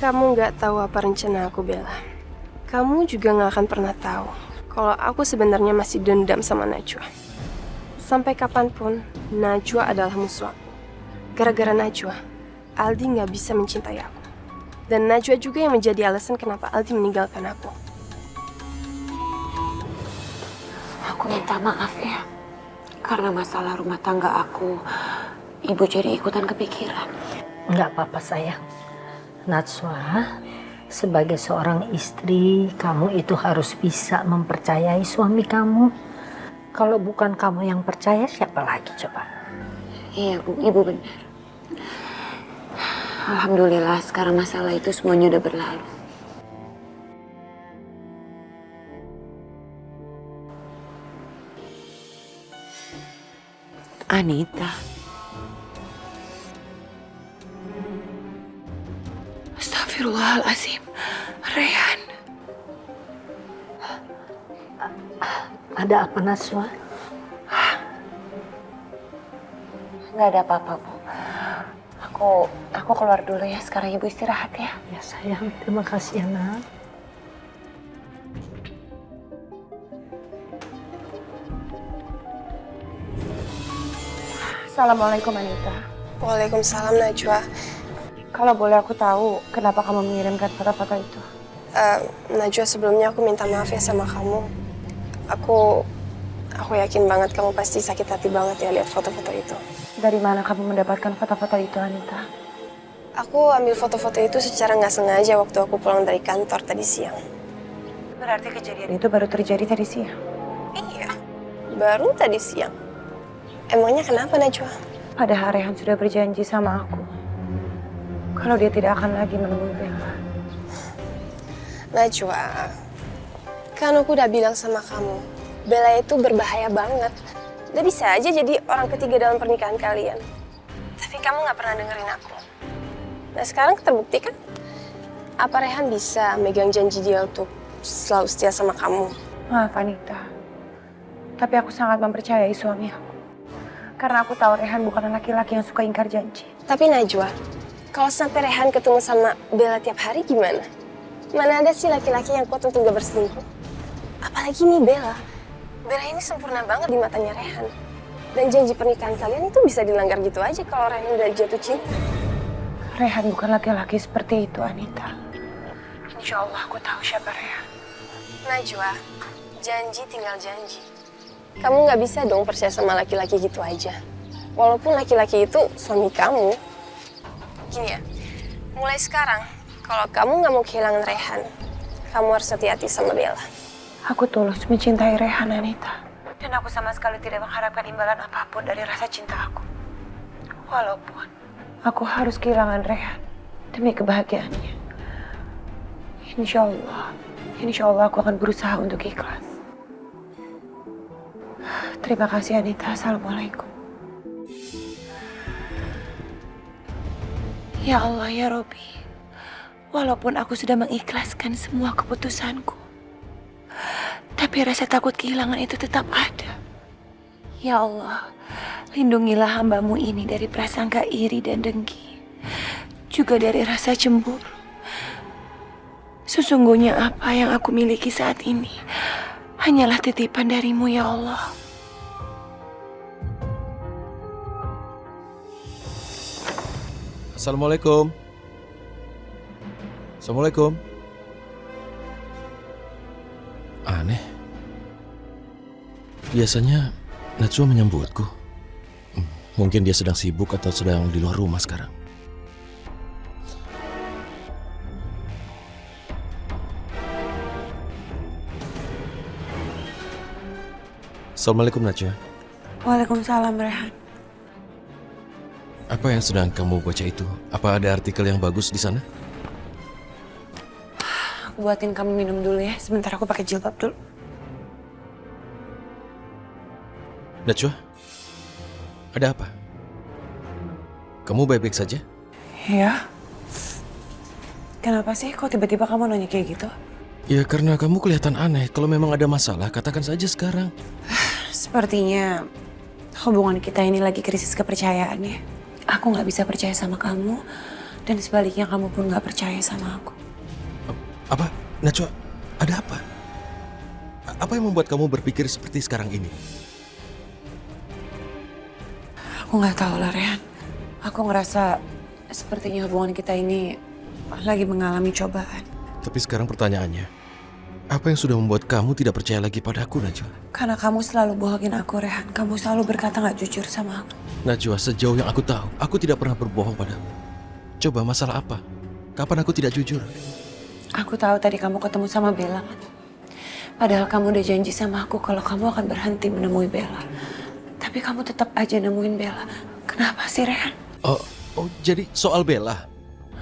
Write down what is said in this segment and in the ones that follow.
Kamu nggak tahu apa rencana aku, Bella. Kamu juga nggak akan pernah tahu kalau aku sebenarnya masih dendam sama Najwa. Sampai kapanpun, Najwa adalah musuh aku. Gara-gara Najwa, Aldi nggak bisa mencintai aku. Dan Najwa juga yang menjadi alasan kenapa Aldi meninggalkan aku. Aku minta maaf ya. Karena masalah rumah tangga aku, Ibu jadi ikutan kepikiran. Enggak apa-apa sayang. Najwa, sebagai seorang istri, kamu itu harus bisa mempercayai suami kamu. Kalau bukan kamu yang percaya, siapa lagi coba? Iya Bu, Ibu benar. Alhamdulillah sekarang masalah itu semuanya udah berlalu. Anita. Astagfirullahaladzim. Rehan. Ada apa Najwa? Nggak ada apa-apa Bu. Aku keluar dulu ya. Sekarang Ibu istirahat ya. Ya sayang, terima kasih ya nak. Assalamualaikum Anita. Waalaikumsalam, Najwa. Kalau boleh aku tahu kenapa kamu mengirimkan foto-foto itu? Najwa, sebelumnya aku minta maaf ya sama kamu. Aku yakin banget kamu pasti sakit hati banget ya lihat foto-foto itu. Dari mana kamu mendapatkan foto-foto itu, Anita? Aku ambil foto-foto itu secara nggak sengaja waktu aku pulang dari kantor tadi siang. Berarti kejadian itu baru terjadi tadi siang? Iya, baru tadi siang. Emangnya kenapa, Najwa? Padahal Rehan sudah berjanji sama aku kalau dia tidak akan lagi menemui Bella. Najwa, kan aku udah bilang sama kamu, Bella itu berbahaya banget. Dia bisa aja jadi orang ketiga dalam pernikahan kalian. Tapi kamu nggak pernah dengerin aku. Nah sekarang terbukti kan? Apa Rehan bisa megang janji dia untuk selalu setia sama kamu? Maaf Anita, tapi aku sangat mempercayai suami aku. Karena aku tahu Rehan bukan laki-laki yang suka ingkar janji. Tapi Najwa, kalau sampai Rehan ketemu sama Bella tiap hari gimana? Mana ada sih laki-laki yang kuat untuk gak berselingkuh? Apalagi nih Bella. Bella ini sempurna banget di matanya Rehan. Dan janji pernikahan kalian itu bisa dilanggar gitu aja kalau Rehan udah jatuh cinta. Rehan bukan laki-laki seperti itu, Anita. Insya Allah aku tahu siapa Rehan. Najwa, janji tinggal janji. Kamu nggak bisa dong percaya sama laki-laki gitu aja. Walaupun laki-laki itu suami kamu. Gini ya, mulai sekarang, kalau kamu nggak mau kehilangan Rehan, kamu harus hati-hati sama Bella. Aku tulus mencintai Rehan, Anita. Dan aku sama sekali tidak mengharapkan imbalan apapun dari rasa cinta aku. Walaupun aku harus kehilangan Rehan demi kebahagiaannya. Insya Allah aku akan berusaha untuk ikhlas. Terima kasih Anita. Assalamualaikum. Ya Allah ya Robi, walaupun aku sudah mengikhlaskan semua keputusanku, tapi rasa takut kehilangan itu tetap ada. Ya Allah, lindungilah hamba-Mu ini dari prasangka iri dan dengki, juga dari rasa cemburu. Sesungguhnya apa yang aku miliki saat ini hanyalah titipan dari-Mu ya Allah. Assalamualaikum. Assalamualaikum. Aneh. Biasanya Najwa menyambutku. Mungkin dia sedang sibuk atau sedang di luar rumah sekarang. Assalamualaikum Najwa. Waalaikumsalam Rehan. Apa yang sedang kamu baca itu? Apa ada artikel yang bagus di sana? Aku buatin kamu minum dulu ya. Sebentar aku pakai jilbab dulu. Najwa, ada apa? Kamu baik-baik saja? Ya. Kenapa sih kok tiba-tiba kamu nanya kayak gitu? Ya karena kamu kelihatan aneh. Kalau memang ada masalah, katakan saja sekarang. Sepertinya hubungan kita ini lagi krisis kepercayaan ya. Aku nggak bisa percaya sama kamu Dan sebaliknya kamu pun gak percaya sama aku. Apa? Najwa, ada apa? Apa yang membuat kamu berpikir seperti sekarang ini? Aku gak tahu lah, Rehan. Aku ngerasa sepertinya hubungan kita ini lagi mengalami cobaan. Tapi sekarang pertanyaannya, apa yang sudah membuat kamu tidak percaya lagi padaku, Najwa? Karena kamu selalu bohongin aku, Rehan. Kamu selalu berkata gak jujur sama aku. Najwa, sejauh yang aku tahu, aku tidak pernah berbohong padamu. Coba masalah apa? Kapan aku tidak jujur? Aku tahu tadi kamu ketemu sama Bella kan. Padahal kamu udah janji sama aku kalau kamu akan berhenti menemui Bella. Tapi kamu tetap aja nemuin Bella. Kenapa sih, Rehan? Oh, jadi soal Bella.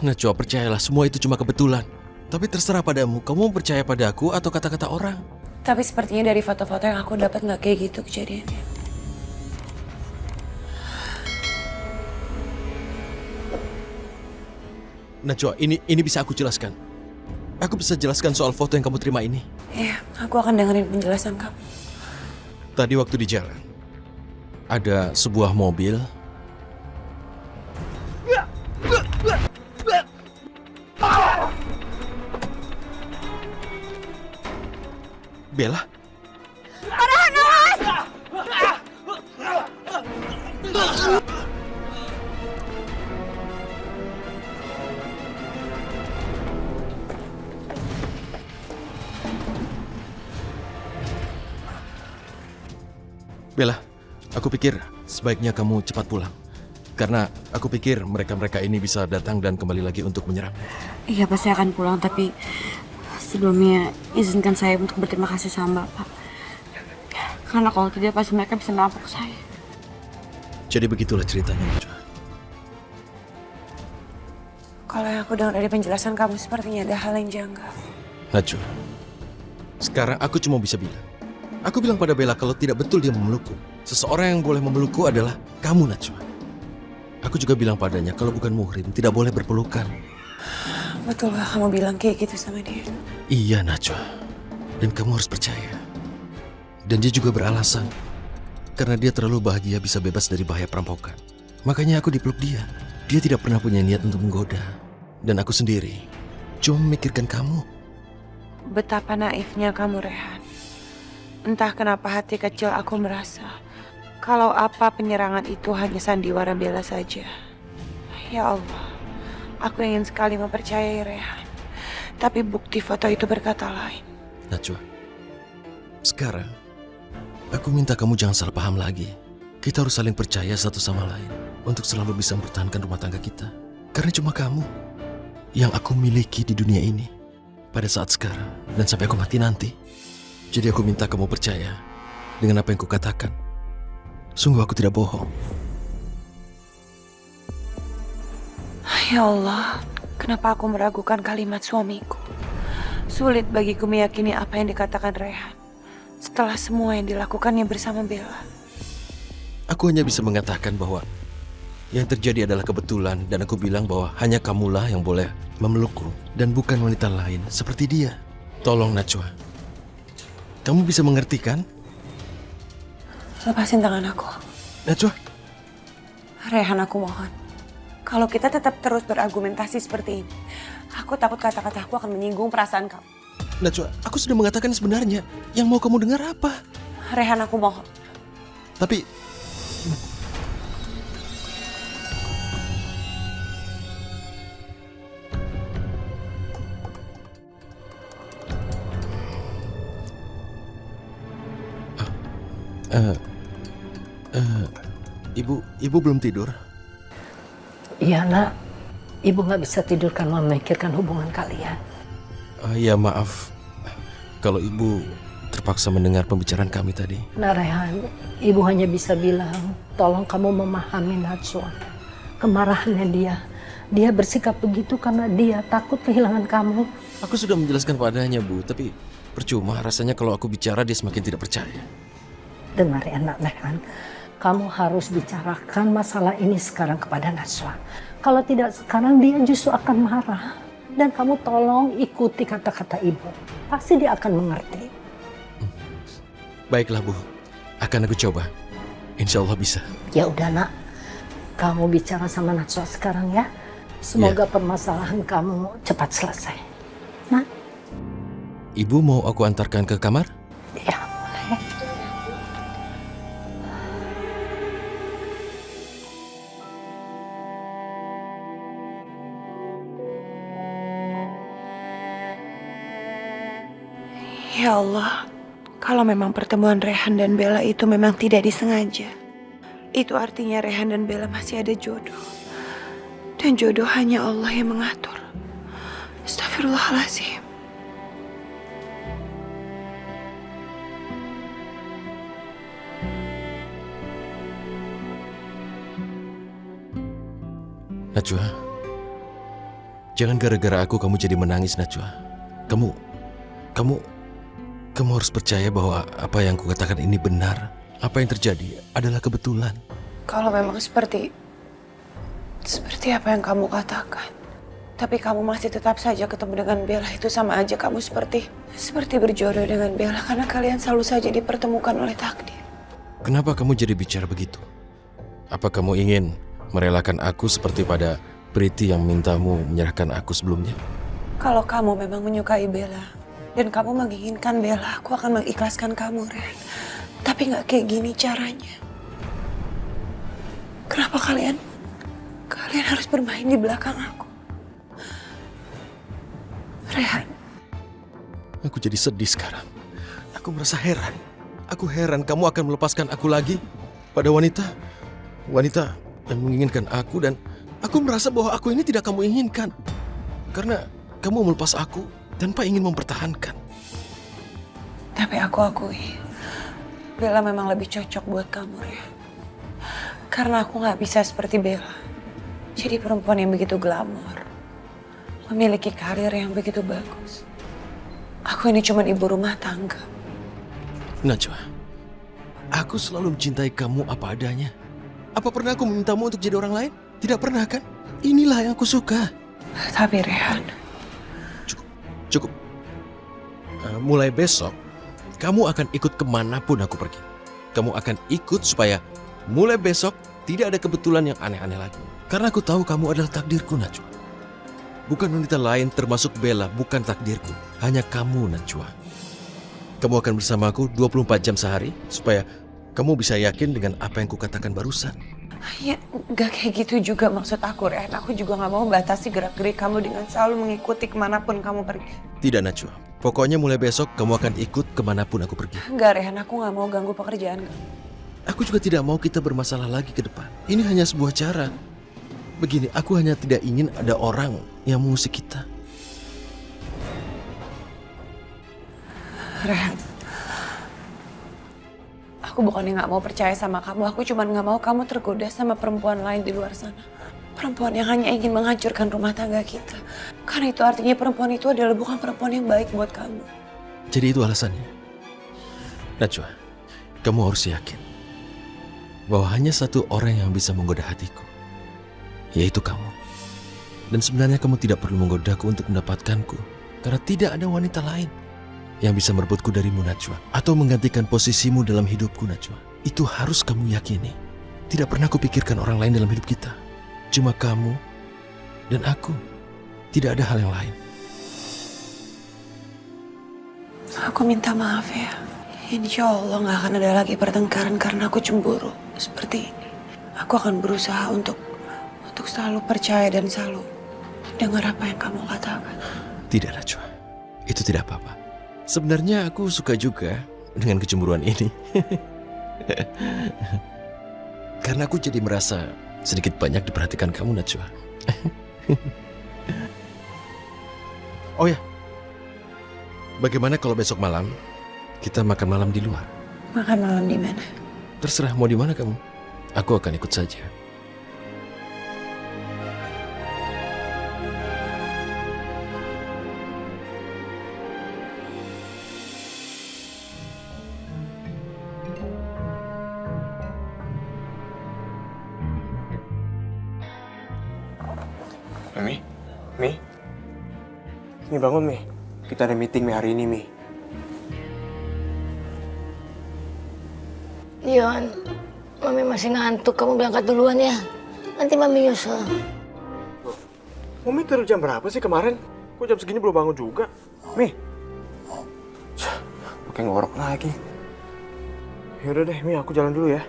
Najwa, percayalah semua itu cuma kebetulan. Tapi terserah padamu, kamu mau percaya padaku atau kata-kata orang? Tapi sepertinya dari foto-foto yang aku dapat nggak kayak gitu kejadiannya. Najwa, ini bisa aku jelaskan. Aku bisa jelaskan soal foto yang kamu terima ini. Iya, aku akan dengerin penjelasan kamu. Tadi waktu di jalan, ada sebuah mobil. Bella? Bella, aku pikir sebaiknya kamu cepat pulang. Karena aku pikir mereka-mereka ini bisa datang dan kembali lagi untuk menyerang. Iya, pasti akan pulang, tapi sebelumnya izinkan saya untuk berterima kasih sama Bapak. Karena kalau tidak pasti mereka bisa merampok saya. Jadi begitulah ceritanya, Najwa. Kalau yang aku dengar dari penjelasan kamu sepertinya ada hal yang janggal. Najwa, sekarang aku cuma bisa bilang. Aku bilang pada Bella kalau tidak betul dia memelukku. Seseorang yang boleh memelukku adalah kamu, Najwa. Aku juga bilang padanya kalau bukan muhrim tidak boleh berpelukan. Betul gak kamu bilang kayak gitu sama dia? Iya, Najwa. Dan kamu harus percaya. Dan dia juga beralasan. Karena dia terlalu bahagia bisa bebas dari bahaya perampokan. Makanya aku dipeluk dia. Dia tidak pernah punya niat untuk menggoda. Dan aku sendiri cuma memikirkan kamu. Betapa naifnya kamu, Rehan. Entah kenapa hati kecil aku merasa kalau apa penyerangan itu hanya sandiwara Bella saja. Ya Allah, aku ingin sekali mempercayai Rehan. Tapi bukti foto itu berkata lain. Najwa, sekarang aku minta kamu jangan salah paham lagi. Kita harus saling percaya satu sama lain untuk selalu bisa mempertahankan rumah tangga kita. Karena cuma kamu yang aku miliki di dunia ini pada saat sekarang dan sampai aku mati nanti. Jadi aku minta kamu percaya dengan apa yang kukatakan. Sungguh aku tidak bohong. Ya Allah, kenapa aku meragukan kalimat suamiku? Sulit bagiku meyakini apa yang dikatakan Rehan setelah semua yang dilakukannya bersama Bella. Aku hanya bisa mengatakan bahwa yang terjadi adalah kebetulan dan aku bilang bahwa hanya kamulah yang boleh memelukku dan bukan wanita lain seperti dia. Tolong, Najwa. Kamu bisa mengerti kan? Lepasin tangan aku. Najwa. Rehan, aku mohon. Kalau kita tetap terus berargumentasi seperti ini, aku takut kata-kata aku akan menyinggung perasaan kamu. Najwa, aku sudah mengatakan sebenarnya. Yang mau kamu dengar apa? Rehan, aku mohon. Tapi Ibu belum tidur? Iya nak, ibu nggak bisa tidur karena memikirkan hubungan kalian. Ya maaf, kalau ibu terpaksa mendengar pembicaraan kami tadi. Nah Rehan, ibu hanya bisa bilang, tolong kamu memahami Najwa. Kemarahannya dia bersikap begitu karena dia takut kehilangan kamu. Aku sudah menjelaskan padanya, Bu, tapi percuma rasanya kalau aku bicara dia semakin tidak percaya. Dengar ya nak Rehan, kamu harus bicarakan masalah ini sekarang kepada Najwa. Kalau tidak sekarang dia justru akan marah. Dan kamu tolong ikuti kata-kata ibu. Pasti dia akan mengerti. Baiklah, Bu. Akan aku coba. Insya Allah bisa. Ya udah nak, kamu bicara sama Najwa sekarang ya. Semoga permasalahan kamu cepat selesai. Nah, Ibu mau aku antarkan ke kamar? ya boleh. Ya Allah, kalau memang pertemuan Rehan dan Bella itu memang tidak disengaja, itu artinya Rehan dan Bella masih ada jodoh. Dan jodoh hanya Allah yang mengatur. Astagfirullahaladzim. Najwa, jangan gara-gara aku kamu jadi menangis, Najwa. Kamu harus percaya bahwa apa yang kukatakan ini benar. Apa yang terjadi adalah kebetulan. Kalau memang seperti apa yang kamu katakan, tapi kamu masih tetap saja ketemu dengan Bella, itu sama aja kamu seperti berjodoh dengan Bella karena kalian selalu saja dipertemukan oleh takdir. Kenapa kamu jadi bicara begitu? Apa kamu ingin merelakan aku seperti pada Priti yang mintamu menyerahkan aku sebelumnya? Kalau kamu memang menyukai Bella dan kamu menginginkan Bella, aku akan mengikhlaskan kamu, Ren. Tapi nggak kayak gini caranya. Kenapa kalian harus bermain di belakang aku? Rehan. Aku jadi sedih sekarang. Aku merasa heran. Aku heran kamu akan melepaskan aku lagi pada wanita yang menginginkan aku, dan aku merasa bahwa aku ini tidak kamu inginkan. Karena kamu melepas aku tanpa ingin mempertahankan. Tapi aku akui, Bella memang lebih cocok buat kamu, Rehan. Karena aku nggak bisa seperti Bella. Jadi perempuan yang begitu glamor, memiliki karir yang begitu bagus. Aku ini cuma ibu rumah tangga. Najwa, aku selalu mencintai kamu apa adanya. Apa pernah aku memintamu untuk jadi orang lain? Tidak pernah kan? Inilah yang aku suka. Tapi Rehan, Cukup. Mulai besok, kamu akan ikut kemanapun aku pergi. Kamu akan ikut supaya mulai besok tidak ada kebetulan yang aneh-aneh lagi. Karena aku tahu kamu adalah takdirku, Najwa. Bukan wanita lain termasuk Bella, bukan takdirku. Hanya kamu, Najwa. Kamu akan bersamaku 24 jam sehari supaya kamu bisa yakin dengan apa yang kukatakan barusan. ya nggak kayak gitu juga maksud aku, Rehan. Aku juga nggak mau batasi gerak-gerik kamu dengan selalu mengikuti kemanapun kamu pergi. Tidak, Najwa. Pokoknya mulai besok kamu akan ikut kemanapun aku pergi. Enggak, Rehan. Aku nggak mau ganggu pekerjaan kamu. Aku juga tidak mau kita bermasalah lagi ke depan. Ini hanya sebuah cara. Begini, aku hanya tidak ingin ada orang yang mengusik kita. Rehan, aku bukannya nggak mau percaya sama kamu. Aku cuma nggak mau kamu tergoda sama perempuan lain di luar sana. Perempuan yang hanya ingin menghancurkan rumah tangga kita. Karena itu artinya perempuan itu adalah bukan perempuan yang baik buat kamu. Jadi itu alasannya. Najwa, kamu harus yakin bahwa hanya satu orang yang bisa menggoda hatiku, yaitu kamu. Dan sebenarnya kamu tidak perlu menggodaku untuk mendapatkanku, karena tidak ada wanita lain yang bisa merebutku darimu, Najwa, atau menggantikan posisimu dalam hidupku, Najwa. Itu harus kamu yakini. Tidak pernah kupikirkan orang lain dalam hidup kita. Cuma kamu dan aku. Tidak ada hal yang lain. Aku minta maaf ya. Insya Allah nggak akan ada lagi pertengkaran karena aku cemburu seperti ini. Aku akan berusaha untuk selalu percaya dan selalu dengar apa yang kamu katakan. Tidak, Najwa. Itu tidak apa-apa. Sebenarnya aku suka juga dengan kecemburuan ini. Karena aku jadi merasa sedikit banyak diperhatikan kamu, Najwa. Oh ya, bagaimana kalau besok malam kita makan malam di luar? Makan malam di mana? Terserah mau di mana kamu. Aku akan ikut saja. Mi, Mi bangun Mi. Kita ada meeting Mi hari ini Mi. Dion, Mami masih ngantuk. Kamu berangkat duluan ya. Nanti Mami nyusul. Umi tidur jam berapa sih kemarin? Kok jam segini belum bangun juga? Mi. Pakai ngorok lagi. Yaudah deh, Mi, aku jalan dulu ya.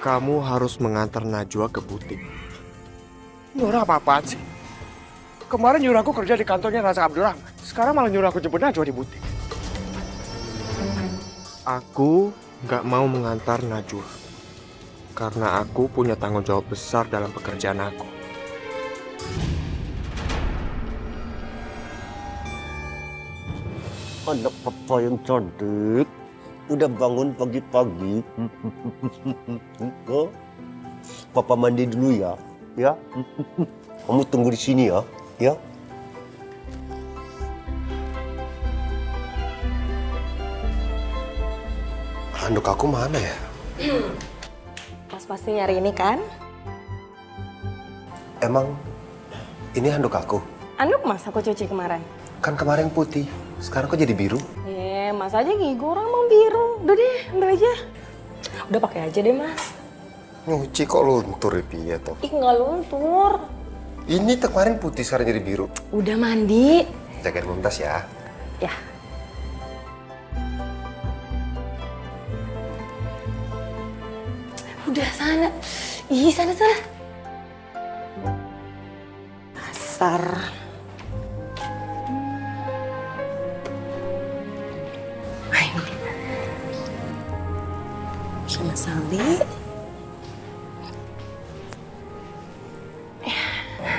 Kamu harus mengantar Najwa ke butik. Ini orang apa-apaan sih? Kemarin nyuruh aku kerja di kantornya Rasa Abdurrahman. Sekarang malah nyuruh aku jemput Najwa di butik. Aku nggak mau mengantar Najwa. Karena aku punya tanggung jawab besar dalam pekerjaan aku. Anak papa yang cantik. Udah bangun pagi-pagi. Oh, papa mandi dulu ya. Ya. Kamu tunggu di sini ya. Ya. Handuk aku mana ya? Mas pasti nyari ini kan? Emang ini handuk aku? Anduk mas aku cuci kemarin. Kan kemarin putih, sekarang kok jadi biru? Mas aja ngigo orang mau biru. Udah deh, ambil aja. Udah pakai aja deh mas. Nyuci kok luntur ya piye toh? Ih nggak luntur. Ini kemarin putih sekarang jadi biru. Udah mandi. Jagain Mumtaz ya. Ya. Udah sana. Ih sana. Dasar. Sama Sali.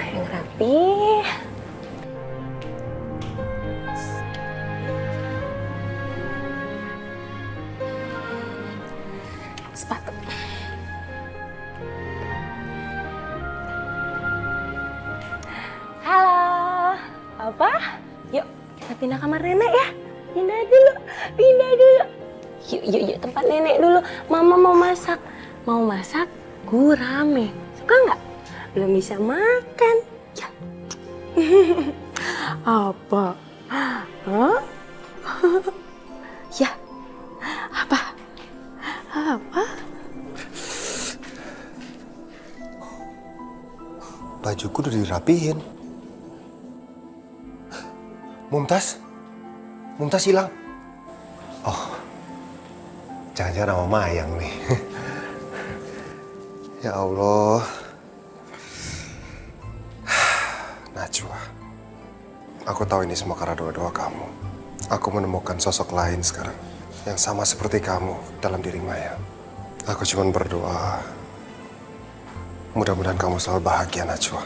Yang rapi. Sepatu. Halo. Apa? Yuk, kita pindah kamar nenek ya. Pindah dulu. Yuk, tempat nenek dulu. Mama mau masak. Mau masak gurame. Suka nggak? Belum bisa makan. Ya. Apa? Hah? Ya. Apa? Bajuku udah dirapihin. Mumtaz hilang. Oh, jangan-jangan sama Mayang nih. Ya Allah. Najwa, aku tahu ini semua karena doa-doa kamu. Aku menemukan sosok lain sekarang yang sama seperti kamu dalam diri Maya. Aku cuma berdoa, mudah-mudahan kamu selalu bahagia, Najwa.